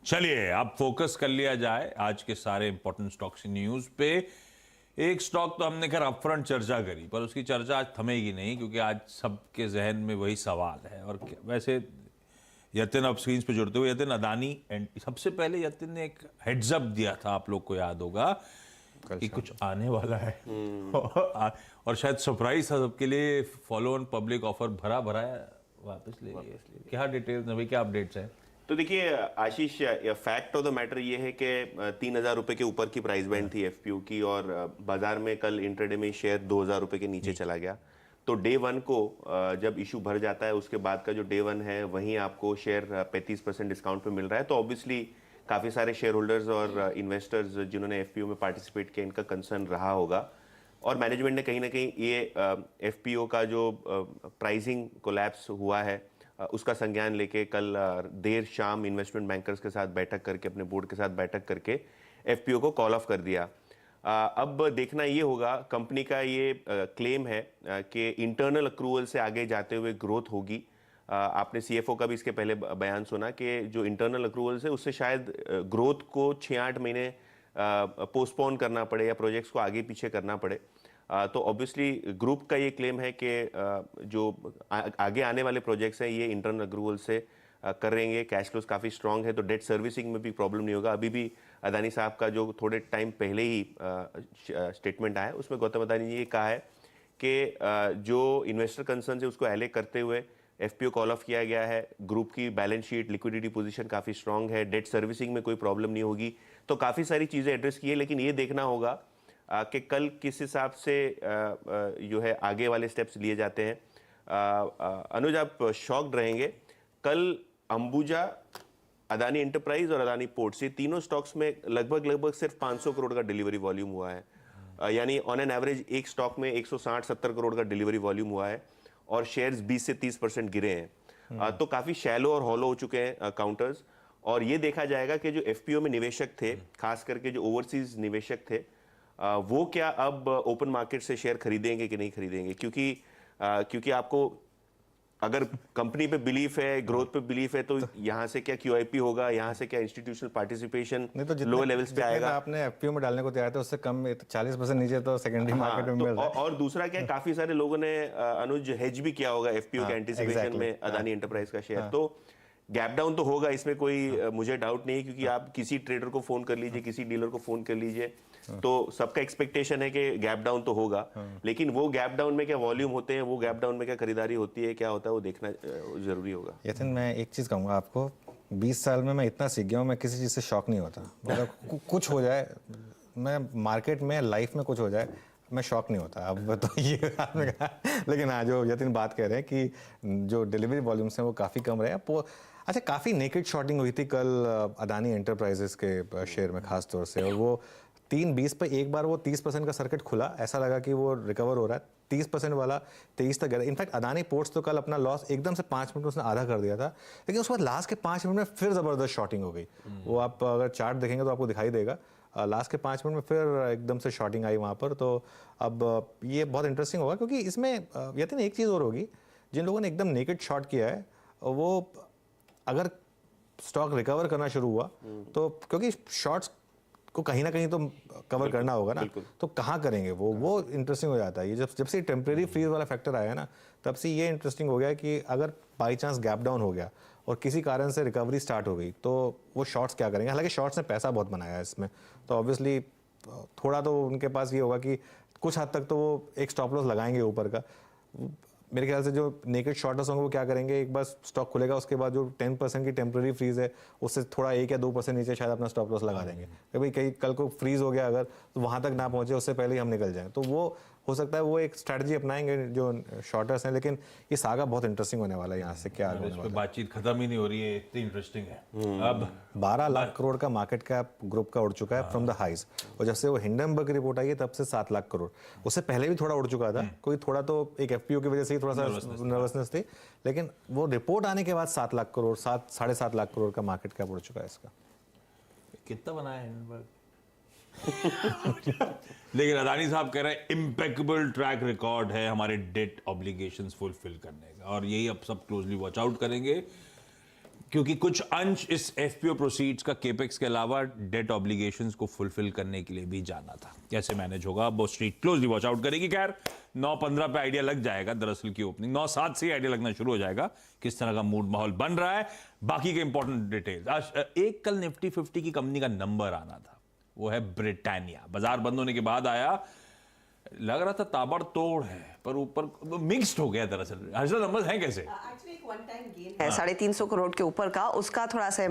चलिए अब फोकस कर लिया जाए आज के सारे इंपॉर्टेंट स्टॉक्स न्यूज पे। एक स्टॉक तो हमने खैर अपफ्रंट चर्चा करी, पर उसकी चर्चा आज थमेगी नहीं क्योंकि आज सबके जहन में वही सवाल है। और वैसे यतिन अब स्क्रीन पे जुड़ते हुए, यतिन अदानी एंड सबसे पहले यतिन ने एक हेड्स अप दिया था, आप लोग को याद होगा कि कुछ आने वाला है और शायद सरप्राइज था सबके लिए। फॉलो ऑन पब्लिक ऑफर भरा भरा वापस ले लिए। क्या डिटेल्स भाई, क्या अपडेट्स हैं? तो देखिए आशीष, फैक्ट ऑफ द मैटर ये है कि 3,000 रुपए के ऊपर की प्राइस बैंड थी एफपीओ की, और बाजार में कल इंट्राडे में शेयर 2,000 रुपए के नीचे चला गया। तो डे वन को जब इशू भर जाता है, उसके बाद का जो डे वन है वहीं आपको शेयर 35% डिस्काउंट पे मिल रहा है। तो ऑब्वियसली काफ़ी सारे शेयर होल्डर्स और इन्वेस्टर्स जिन्होंने एफपीओ में पार्टिसिपेट किया, इनका कंसर्न रहा होगा। और मैनेजमेंट ने कहीं ना कहीं ये एफपीओ का जो प्राइसिंग कोलैप्स हुआ है उसका संज्ञान लेके कल देर शाम इन्वेस्टमेंट बैंकर्स के साथ बैठक करके, अपने बोर्ड के साथ बैठक करके एफपीओ को कॉल ऑफ कर दिया। अब देखना ये होगा, कंपनी का ये क्लेम है कि इंटरनल अक्रूवल से आगे जाते हुए ग्रोथ होगी। आपने सीएफओ का भी इसके पहले बयान सुना कि जो इंटरनल अक्रूवल है उससे शायद ग्रोथ को 6-8 महीने पोस्टपोन करना पड़े या प्रोजेक्ट्स को आगे पीछे करना पड़े। तो ऑब्वियसली ग्रुप का ये क्लेम है कि जो आगे आने वाले प्रोजेक्ट्स हैं ये इंटरनल अक्रूवल से करेंगे। कैश फ्लोज काफ़ी स्ट्रांग है, तो डेट सर्विसिंग में भी प्रॉब्लम नहीं होगा। अभी भी अदानी साहब का जो थोड़े टाइम पहले ही स्टेटमेंट आया उसमें गौतम अदानी ने ये कहा है कि जो इन्वेस्टर कंसर्न है उसको एले करते हुए एफपीओ कॉल ऑफ किया गया है। ग्रुप की बैलेंस शीट, लिक्विडिटी पोजीशन काफ़ी स्ट्रांग है, डेट सर्विसिंग में कोई प्रॉब्लम नहीं होगी। तो काफ़ी सारी चीज़ें एड्रेस की है, लेकिन ये देखना होगा कि कल किस हिसाब से जो है आगे वाले स्टेप्स लिए जाते हैं। अनुज, आप शॉक्ड रहेंगे, कल अंबुजा, अदानी एंटरप्राइज और अदानी पोर्ट्स, ये तीनों स्टॉक्स में लगभग सिर्फ 500 करोड़ का डिलीवरी वॉल्यूम हुआ है। यानी ऑन एन एवरेज एक स्टॉक में 160-70 करोड़ का डिलीवरी वॉल्यूम हुआ है और शेयर्स 20 से 30% गिरे हैं। तो काफ़ी शैलो और हॉलो हो चुके हैं काउंटर्स। और ये देखा जाएगा कि जो एफपीओ में निवेशक थे, खास करके जो ओवरसीज निवेशक थे, वो क्या अब ओपन मार्केट से शेयर खरीदेंगे कि नहीं खरीदेंगे। क्योंकि आपको अगर कंपनी पे बिलीफ है, ग्रोथ पे बिलीफ है, तो यहाँ से क्या क्यूआईपी होगा, यहाँ से क्या इंस्टीट्यूशनल पार्टिसिपेशन लोअर लेवल्स पे आएगा। आपने एफपीओ में डालने को तैयार थे उससे कम 40% नीचे तो सेकेंडरी मार्केट में मिल रहा है। और दूसरा क्या, काफी सारे लोगों ने अनुज हेज भी किया होगा एफपीओ के एंटीसिपेशन में अदानी एंटरप्राइज का शेयर। तो गैप डाउन तो होगा, इसमें कोई मुझे डाउट नहीं है, क्योंकि आप किसी ट्रेडर को फोन कर लीजिए, किसी डीलर को फोन कर लीजिए, तो सबका एक्सपेक्टेशन है कि गैप डाउन तो होगा। लेकिन वो गैप डाउन में क्या वॉल्यूम होते हैं, वो गैप डाउन में क्या खरीदारी होती है, क्या होता है, वो देखना जरूरी होगा। यतिन, मैं एक चीज़ कहूँगा आपको, 20 साल में मैं इतना सीख गया हूँ, मैं किसी चीज़ से शॉक नहीं होता। मतलब कुछ हो जाए, मैं मार्केट में, लाइफ में कुछ हो जाए, मैं शॉक नहीं होता। अब तो ये आपने कहा, लेकिन हाँ, जो यतिन बात कह रहे हैं कि जो डिलीवरी वॉल्यूम्स हैं वो काफ़ी कम रहे। अच्छा, काफ़ी नेकेड शॉर्टिंग हुई थी कल अदानी एंटरप्राइजेस के शेयर में खास तौर से, और वो 3.20 पे एक बार वो 30% का सर्किट खुला, ऐसा लगा कि वो रिकवर हो रहा है। 30% वाला 23 तक गया। इनफैक्ट अदानी पोर्ट्स तो कल अपना लॉस एकदम से 5 मिनट में उसने आधा कर दिया था, लेकिन उसके बाद लास्ट के 5 मिनट में फिर ज़बरदस्त शॉर्टिंग हो गई। वो आप अगर चार्ट देखेंगे तो आपको दिखाई देगा, लास्ट के 5 मिनट में फिर एकदम से शॉर्टिंग आई वहाँ पर। तो अब ये बहुत इंटरेस्टिंग होगा, क्योंकि इसमें यतिन एक चीज़ और होगी, जिन लोगों ने एकदम नेकेड शॉर्ट किया है, वो अगर स्टॉक रिकवर करना शुरू हुआ तो, क्योंकि शॉर्ट्स को कहीं ना कहीं तो कवर करना होगा ना, तो कहाँ करेंगे वो इंटरेस्टिंग हो जाता है। ये जब से टेम्परेरी फ्रीज वाला फैक्टर आया ना, तब से ये इंटरेस्टिंग हो गया कि अगर बाई चांस गैप डाउन हो गया और किसी कारण से रिकवरी स्टार्ट हो गई, तो वो शॉर्ट्स क्या करेंगे। हालांकि शॉर्ट्स ने पैसा बहुत बनाया है इसमें, तो ऑब्वियसली थोड़ा तो उनके पास ये होगा कि कुछ हद तक तो वो एक स्टॉप लॉस लगाएंगे ऊपर का। मेरे ख्याल से जो नेकेड शॉर्टर्स होंगे वो क्या करेंगे, एक बार स्टॉक खुलेगा उसके बाद जो 10% की टेम्पररी फ्रीज है उससे थोड़ा 1 या 2% नीचे शायद अपना स्टॉप लॉस लगा देंगे कि भाई कहीं कल को फ्रीज हो गया अगर, तो वहाँ तक ना पहुँचे उससे पहले ही हम निकल जाएं। तो वो हो सकता है वो एक स्ट्रैटेजी अपनाएंगे जो शॉर्टर्स हैं। लेकिन ये सागा बहुत इंटरेस्टिंग होने वाला है, यहाँ से क्या होने वाला है। बातचीत खत्म ही नहीं हो रही है, इतनी इंटरेस्टिंग है। अब 12 लाख करोड़ का मार्केट कैप ग्रुप का उड़ चुका है फ्रॉम द हाइज, और जब से वो हिंडनबर्ग रिपोर्ट आई है तब से 7 लाख करोड़। उससे पहले भी थोड़ा उड़ चुका था, कोई थोड़ा तो एक एफपीओ की वजह से ही थोड़ा सा नर्वसनेस थी, लेकिन वो रिपोर्ट आने के बाद 7 लाख करोड़, 7-7.5 लाख करोड़ का मार्केट कैप उड़ चुका है इसका। कितना बनाया हिंडनबर्ग? लेकिन अदानी साहब कह रहे हैं इम्पेकेबल ट्रैक रिकॉर्ड है हमारे डेट ऑब्लिगेशंस फुलफिल करने का, और यही अब सब क्लोजली वॉच आउट करेंगे। क्योंकि कुछ अंश इस एफपीओ प्रोसीड्स का केपेक्स के अलावा डेट ऑब्लिगेशंस को फुलफिल करने के लिए भी जाना था। कैसे मैनेज होगा वो स्ट्रीट क्लोजली वॉच आउट करेगी। खैर 9:15 पे आइडिया लग जाएगा, दरअसल की ओपनिंग 9:07 से आइडिया लगना शुरू हो जाएगा किस तरह का मूड माहौल बन रहा है। बाकी के इंपॉर्टेंट डिटेल्स, आज एक कल निफ्टी 50 की कंपनी का नंबर आना था, वो है ब्रिटानिया। बाजार बंद होने के बाद आया, लग रहा था ताबड़तोड़ है, पर ऊपर मिक्स्ड हो गया। दरअसल हर्षल नंबर्स हैं कैसे? एक्चुअली एक वन टाइम गेन है 350 करोड़ के ऊपर का, उसका थोड़ा सा